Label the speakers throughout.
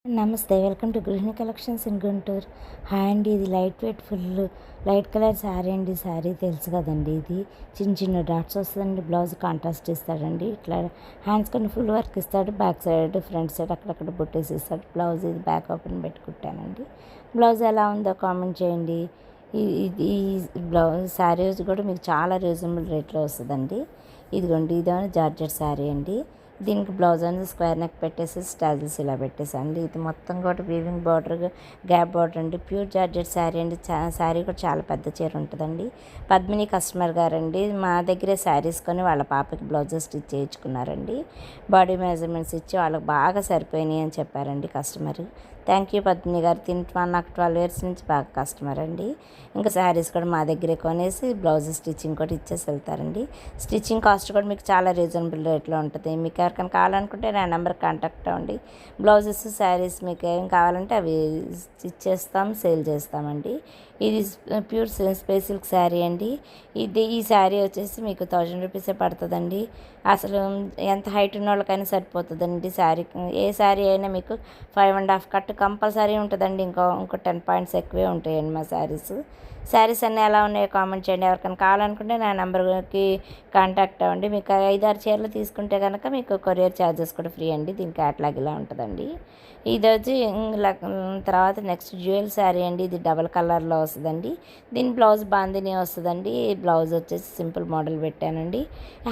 Speaker 1: నమస్తే, welcome to గృహిణి collections in Guntur. Hi అండి, ఇది light weight full light colour sari అండి. శారీ తెలుసు కదండి, ఇది చిన్న చిన్న డాట్స్ వస్తుందండి. బ్లౌజ్ కాంట్రాస్ట్ ఇస్తాడండి. ఇట్లా హ్యాండ్స్ కొన్ని ఫుల్ వర్క్ ఇస్తాడు. బ్యాక్ సైడ్ ఫ్రంట్ సైడ్ అక్కడక్కడ బుట్టేసి ఇస్తాడు. బ్లౌజ్ ఇది బ్యాక్ ఓపెన్ పెట్టి కుట్టానండి. బ్లౌజ్ ఎలా ఉందో కామెంట్ చేయండి. ఈ బ్లౌజ్ శారీ కూడా మీకు చాలా రీజనబుల్ రేట్లో వస్తుందండి. ఇదిగోండి, ఇదేమో జార్జెట్ శారీ అండి. దీనికి బ్లౌజ్ అనేది స్క్వేర్ నెక్ పెట్టేసి స్టాజిల్స్ ఇలా పెట్టేసండి. ఇది మొత్తం కూడా వీవింగ్ బార్డర్, గ్యాప్ బార్డర్ అండి. ప్యూర్ జార్జెట్ శారీ అండి. శారీ కూడా చాలా పెద్ద చీర ఉంటుందండి. పద్మిని కస్టమర్ గారండి, మా దగ్గరే శారీస్ కొని వాళ్ళ పాపకి బ్లౌజెస్ స్టిచ్ చేయించుకున్నారండి. బాడీ మెజర్మెంట్స్ ఇచ్చి వాళ్ళకి బాగా సరిపోయినాయి అని చెప్పారండి కస్టమర్. థ్యాంక్ యూ పద్మిని గారు. నాకు 12 ఇయర్స్ నుంచి బాగా కస్టమర్ అండి. ఇంకా శారీస్ కూడా మా దగ్గరే కొనేసి బ్లౌజ్ స్టిచ్చింగ్ కూడా ఇచ్చేసి వెళ్తారండి. స్టిచ్చింగ్ కాస్ట్ కూడా మీకు చాలా రీజనబుల్ రేట్లో ఉంటుంది. మీకు ఎవరికైనా కావాలనుకుంటే నా నెంబర్ కాంటాక్ట్ అవ్వండి. బ్లౌజెస్ శారీస్ మీకు ఏం కావాలంటే అవి స్టిచ్ చేస్తాం, సేల్ చేస్తామండి. ఇది ప్యూర్ స్పేస్ సిల్క్ శారీ అండి. ఈ శారీ వచ్చేసి మీకు 1000 రూపీసే పడుతుందండి. అసలు ఎంత హైట్ ఉన్న వాళ్ళకైనా సరిపోతుందండి. శారీ ఏ శారీ అయినా మీకు 5.5 కట్ కంపల్సరీ ఉంటుందండి. ఇంకో 10 పాయింట్స్ ఎక్కువే ఉంటాయండి మా శారీస్ అన్నీ ఎలా ఉన్నాయో కామెంట్ చేయండి. ఎవరికైనా కావాలనుకుంటే నా నెంబర్కి కాంటాక్ట్ అవ్వండి. మీకు 5-6 చీరలు తీసుకుంటే కనుక మీకు కొరియర్ ఛార్జెస్ కూడా ఫ్రీ అండి. దీని క్యాట్లాగ్ ఇలా ఉంటుందండి. ఇది వచ్చి తర్వాత నెక్స్ట్ జ్యువెల్ శారీ అండి. ఇది డబల్ కలర్లో వస్తుందండి. దీని బ్లౌజ్ బాందిని వస్తుందండి. బ్లౌజ్ వచ్చేసి సింపుల్ మోడల్ పెట్టానండి.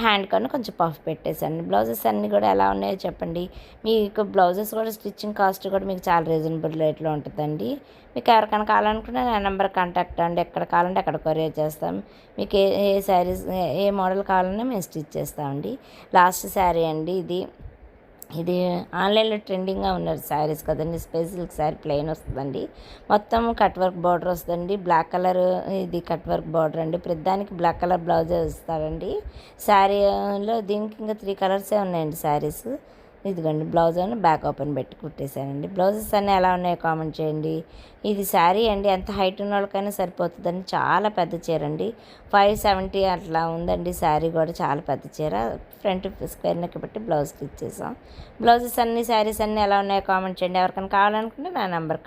Speaker 1: హ్యాండ్ కన్నా కొంచెం పఫ్ పెట్టేసాను. బ్లౌజెస్ అన్నీ కూడా ఎలా ఉన్నాయో చెప్పండి. మీకు బ్లౌజెస్ కూడా స్టిచ్చింగ్ కాస్ట్ కూడా మీకు చాలా రీజనబుల్ రేట్లో ఉంటుందండి. మీకు ఎవరికైనా కావాలనుకుంటే నా నెంబర్ కాంటాక్ట్ అవ్వండి. ఎక్కడ కావాలంటే అక్కడ కొరియర్ చేస్తాం. మీకు ఏ శారీస్ ఏ మోడల్ కావాలన్నా మేము స్టిచ్ చేస్తామండి. లాస్ట్ శారీ అండి. ఇది ఆన్లైన్లో ట్రెండింగ్గా ఉన్న శారీస్ కదండి. స్పేస్ సిల్క్ శారీ ప్లెయిన్ వస్తుందండి. మొత్తం కట్ వర్క్ బార్డర్ వస్తుందండి. బ్లాక్ కలర్ ఇది కట్ వర్క్ బార్డర్ అండి. ప్రతిదానికి బ్లాక్ కలర్ బ్లౌజే ఇస్తారండి. శారీలో దీనికి ఇంకా 3 కలర్సే ఉన్నాయండి శారీస్. ఇదిగోండి, బ్లౌజ్ అని బ్యాక్ ఓపెన్ పెట్టి కుట్టేశానండి. బ్లౌజెస్ అన్నీ ఎలా ఉన్నాయో కామెంట్ చేయండి. ఇది శారీ అండి. ఎంత హైట్ ఉన్న వాళ్ళకైనా సరిపోతుందండి. చాలా పెద్ద చీర అండి. 570 అట్లా ఉందండి. శారీ కూడా చాలా పెద్ద చీర. ఫ్రంట్ స్క్వేర్ నెక్ పెట్టి బ్లౌజ్ స్టిచ్ చేసాం. బ్లౌజెస్ అన్నీ శారీస్ అన్నీ ఎలా ఉన్నాయో కామెంట్ చేయండి. ఎవరికైనా కావాలనుకుంటే నా నెంబర్